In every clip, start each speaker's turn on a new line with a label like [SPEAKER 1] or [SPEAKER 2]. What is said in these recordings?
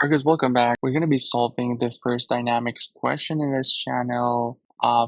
[SPEAKER 1] Alright guys, welcome back. We're going to be solving the first dynamics question in this channel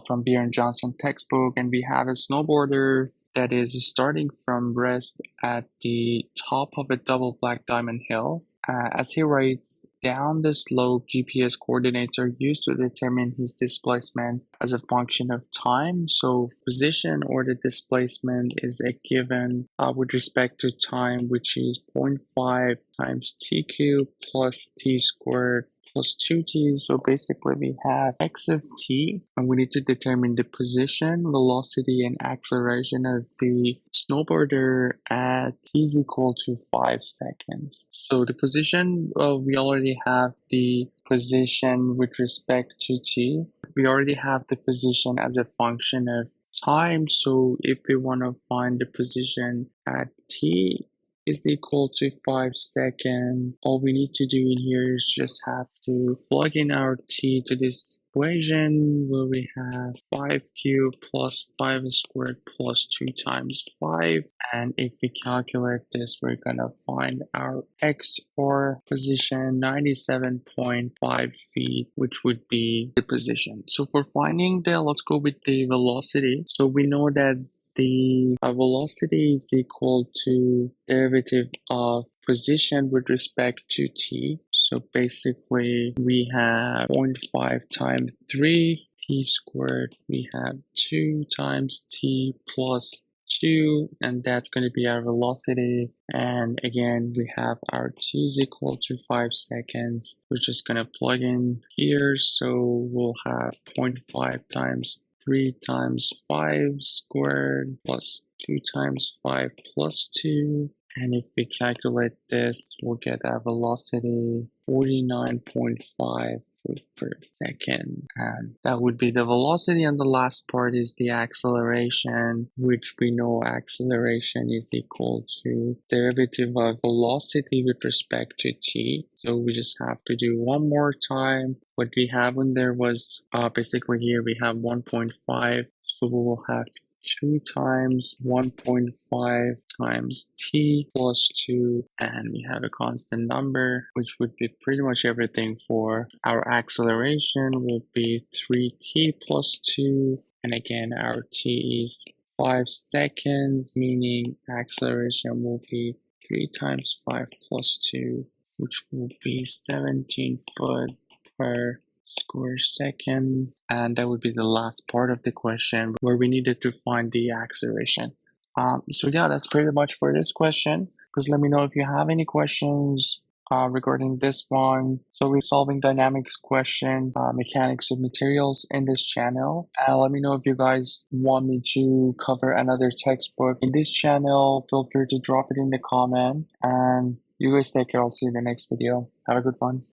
[SPEAKER 1] from Johnston textbook, and we have a snowboarder that is starting from rest at the top of a double black diamond hill. As he writes, down the slope, GPS coordinates are used to determine his displacement as a function of time. So position or the displacement is a given with respect to time, which is 0.5 times t cubed plus t squared plus 2t. So basically we have x of t, and we need to determine the position, velocity, and acceleration of the snowboarder at t is equal to 5 seconds. So the position, we already have the position with respect to t. We already have the position as a function of time. So if we want to find the position at t is equal to 5 seconds, all we need to do in here is just have to plug in our t to this equation where we have 5 cubed plus 5 squared plus 2 times 5, and if we calculate this, we're gonna find our x, or position, 97.5 feet, which would be the position. So for finding let's go with the velocity. So we know that the velocity is equal to derivative of position with respect to t. So basically we have 0.5 times 3 t squared. We have 2 times t plus 2, and that's going to be our velocity. And again, we have our t is equal to 5 seconds. We're just going to plug in here. So we'll have 0.5 times 3 times 5 squared plus 2 times 5 plus 2. And if we calculate this, we'll get our velocity 49.5 feet per second. And that would be the velocity. And the last part is the acceleration, which we know acceleration is equal to derivative of velocity with respect to t. So we just have to do one more time. What we have in there was basically here we have 1.5. So we will have 2 times 1.5 times t plus 2, and we have a constant number, which would be pretty much everything. For our acceleration will be 3t plus 2, and again our t is 5 seconds, meaning acceleration will be 3 times 5 plus 2, which will be 17 foot per square second. And that would be the last part of the question where we needed to find the acceleration. So yeah, that's pretty much for this question. Please let me know if you have any questions regarding this one. So we're solving dynamics question, mechanics of materials in this channel. Let me know if you guys want me to cover another textbook in this channel. Feel free to drop it in the comment. And you guys take care. I'll see you in the next video. Have a good one.